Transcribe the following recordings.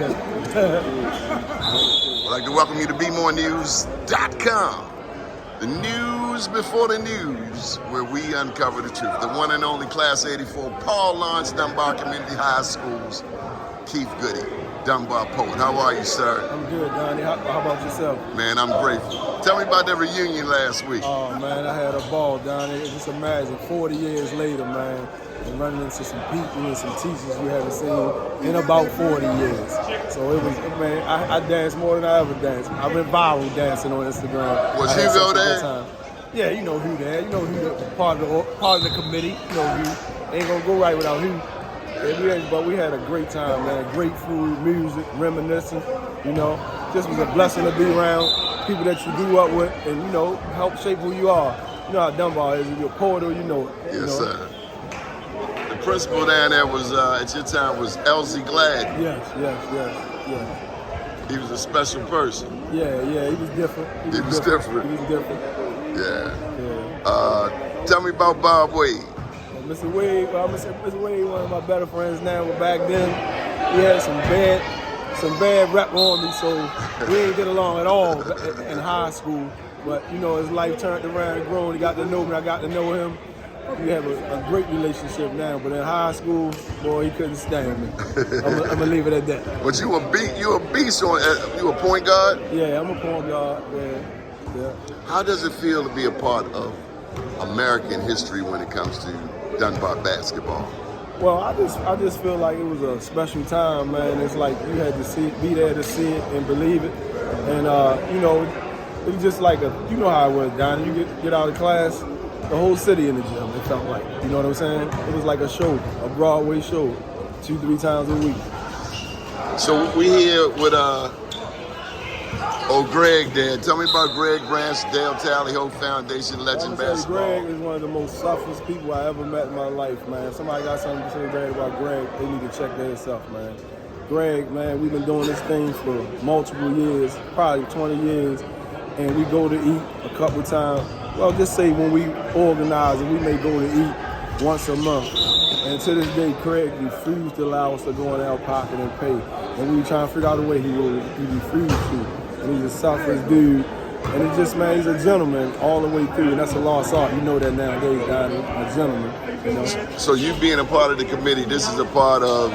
I'd like to welcome you to BeMoreNews.com. The news before the news, where we uncover the truth. The one and only Class 84, Paul Laurence Dunbar Community High School's Keith Goodie, Dunbar poet. How are you, sir? I'm good, Donnie. How about yourself? Man, I'm grateful. Tell me about that reunion last week. Oh, man, I had a ball, Donnie. Just imagine, 40 years later, man, and running into some people and some teachers we haven't seen in about 40 years. So it was, man, I danced more than I ever danced. I've been viral dancing on Instagram. Was Hugo there? Yeah, you know who there. You know who part of the committee. You know who. Ain't gonna go right without who. Yeah, but we had a great time, man. Great food, music, reminiscing. You know, just was a blessing to be around people that you grew up with, and you know, help shape who you are. You know how Dunbar is. If you're a poet, you know it. Yes, sir. The principal down there was at your time was Elsie Glad. Yes. He was a special person. Yeah, he was different. He was different. Yeah. Tell me about Bob Wade. Mr. Wade, Mr. Wade, one of my better friends now. But back then, he had some bad rap on me, so we didn't get along at all in high school. But you know, his life turned around and grown. He got to know me. I got to know him. We have a great relationship now. But in high school, boy, he couldn't stand me. I'm gonna leave it at that. But you a beast on. You a point guard? Yeah, I'm a point guard. Yeah. How does it feel to be a part of American history when it comes to Dunbar basketball? Well, I just feel like it was a special time, man. It's like you had to be there to see it and believe it. And you know, it was just like you know how it was, Donnie. You get out of class, the whole city in the gym. It felt like, you know what I'm saying? It was like a show, a Broadway show, 2-3 times a week. So we here with Greg there. Tell me about Greg Branch, Dale Tally Ho Foundation, legend basketball. Greg is one of the most selfless people I ever met in my life, man. If somebody got something to say bad about Greg, they need to check their stuff, man. Greg, man, we've been doing this thing for multiple years, probably 20 years, and we go to eat a couple times. Well, just say when we organize and we may go to eat once a month. And to this day, Craig refused to allow us to go in our pocket and pay. And we trying to figure out a way he refused to. And he's a selfless dude. And it's just, man, he's a gentleman all the way through. And that's a lost art. You know that nowadays, Donnie, a gentleman. You know? So you being a part of the committee, this is a part of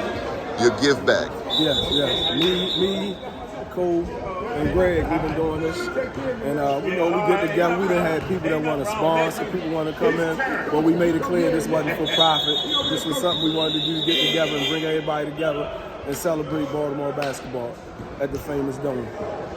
your give back. Yes. Me, Cole, and Greg, we've been doing this. And, you know, we get together. We done had people that want to sponsor, people want to come in. But we made it clear this wasn't for profit. This was something we wanted to do, get together and bring everybody together and celebrate Baltimore basketball at the famous Dome.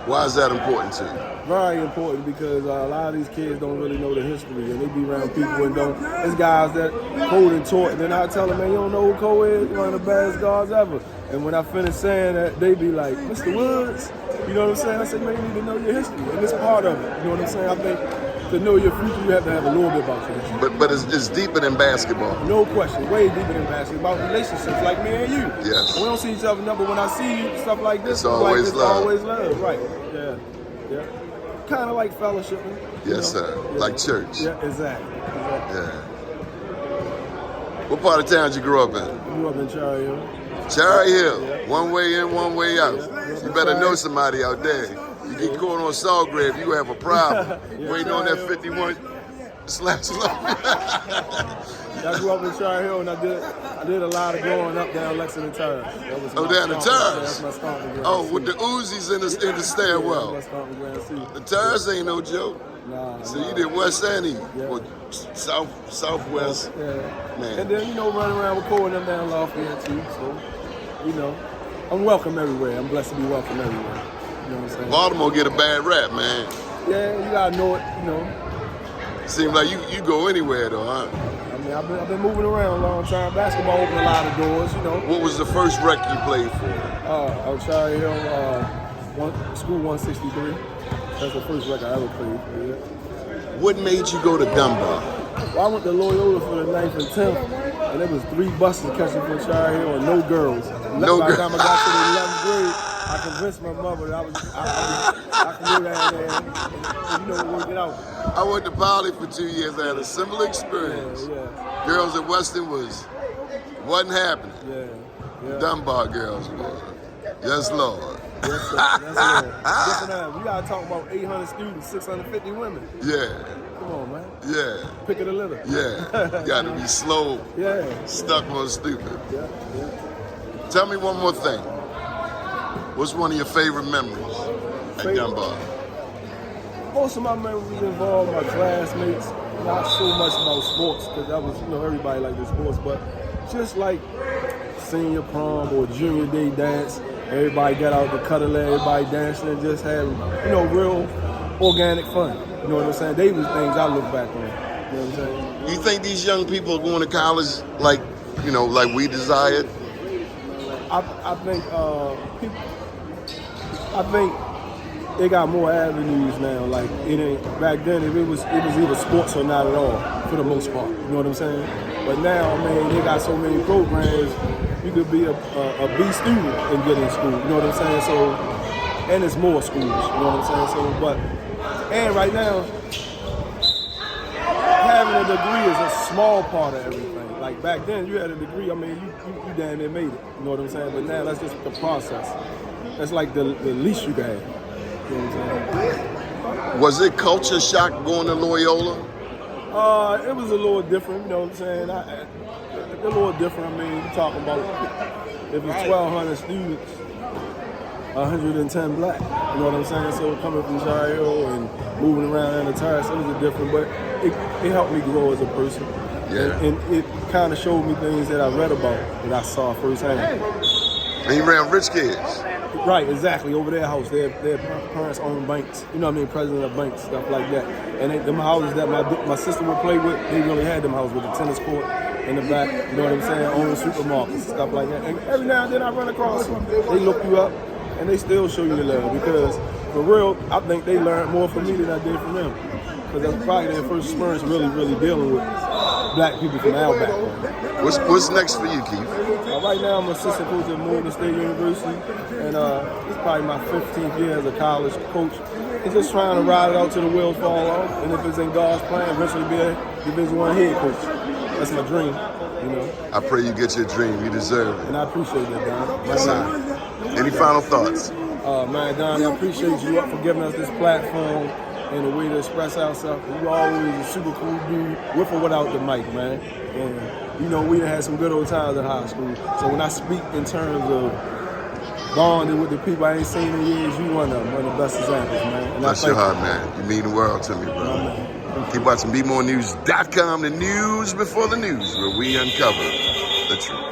Why is that important to you? Very important, because a lot of these kids don't really know the history, and they be around people and don't. There's guys that Cole and taught, and then I tell them, man, you don't know who Cole is? One of the baddest guards ever. And when I finish saying that, they be like, Mr. Woods, you know what I'm saying? I said, man, you need to know your history, and it's part of it. You know what I'm saying? I think to know your future, you have to have a little bit about your history. But it's deeper than basketball. No question, way deeper than basketball. About relationships, like me and you. Yes. We don't see each other enough, but when I see you, stuff like this, it's always love. Always love, right? Yeah. Kind of like fellowship. Yes, sir. Yeah. Like church. Yeah, exactly. Yeah. What part of town did you grow up in? I grew up in Cherry Hill. Cherry Hill. Yeah. One way in, one way out. Yeah. You better know somebody out there. You get caught on Sawgrave, you have a problem. Waiting on that 51 slash I grew up in Cherry Hill, and I did a lot of growing up down Lexington Terrace. Down the Terrace? That's my stomping ground. Oh, with the Uzis in the stairwell. Yeah, that's my stomping ground. The Terrace ain't no joke. Nah. So you did West and East, or Southwest. Yeah. Man. And then, you know, running around with Cole and them down Lafayette too. So, you know, I'm welcome everywhere. I'm blessed to be welcome everywhere. You know what I'm saying? Baltimore get a bad rap, man. Yeah, you gotta know it, you know. Seems like you go anywhere though, huh? I mean, I've been moving around a long time. Basketball opened a lot of doors, you know. What was the first rec you played for? Cherry Hill, School 163. That's the first rec I ever played for. Yeah. What made you go to Dunbar? Well, I went to Loyola for the 9th and 10th, and there was 3 buses catching from Cherry Hill and no girls. No By the girls. time I got to the 11th grade, I convinced my mother that I could go down there and you know, work it out. I went to Poly for 2 years. I had a similar experience. Yeah. Girls at Weston wasn't happening. Yeah. Dunbar girls was. Yes, Lord. Yes, sir. That's it. Different area. We gotta talk about 800 students, 650 women. Yeah. Come on, man. Yeah. Pick of the litter. Yeah. You gotta be slow, Yeah. stuck on stupid. Yeah. Tell me one more thing. What's one of your favorite memories at Dunbar? Most of my memories involve my classmates. Not so much about sports, because that was, everybody liked the sports, but just like senior prom or junior day dance. Everybody got out the cuddle, everybody dancing and just had, real organic fun. You know what I'm saying? They was things I look back on. You know what I'm saying? You think these young people are going to college like we desired? I think I think they got more avenues now. Like it ain't back then. It was either sports or not at all for the most part. You know what I'm saying? But now, man, they got so many programs. You could be a B student and get in school. You know what I'm saying? So, and there's more schools. You know what I'm saying? So, and right now, having a degree is a small part of everything. Like back then, you had a degree. I mean, you damn near made it. You know what I'm saying? But now that's just the process. That's like the least you can have. You know what I'm saying? Was it culture shock going to Loyola? It was a little different. You know what I'm saying? A little different. I mean, you're talking about if it's 1,200 students, 110 black. You know what I'm saying? So coming from Shire Hill and moving around in the terrace, it was a different, but it helped me grow as a person. Yeah. And it kind of showed me things that I read about that I saw firsthand. And you around rich kids. Right, exactly. Over their house, their parents own banks. You know what I mean? President of banks, stuff like that. And them houses that my sister would play with, they really had them houses with the tennis court in the back. You know what I'm saying? Own supermarkets, stuff like that. And every now and then I run across them. They look you up, and they still show you the love because, for real, I think they learned more from me than I did from them. Because that's probably their first experience really dealing with black people from our background. What's next for you, Keith? Right now, I'm assistant coach at Morgan State University, and it's probably my 15th year as a college coach. And just trying to ride it out till the wheels fall off, and if it's in God's plan, eventually be a Division I head coach. That's my dream, I pray you get your dream. You deserve it. And I appreciate that, Don. Yes, sir. Any final thoughts? Man, Don, I appreciate you for giving us this platform and a way to express ourselves. You always a super cool dude, with or without the mic, man. And we done had some good old times in high school. So when I speak in terms of bonding with the people I ain't seen in years, you one of the best examples, man. And bless your heart, man. You mean the world to me, bro. Keep watching BeMoreNews.com, the news before the news, where we uncover the truth.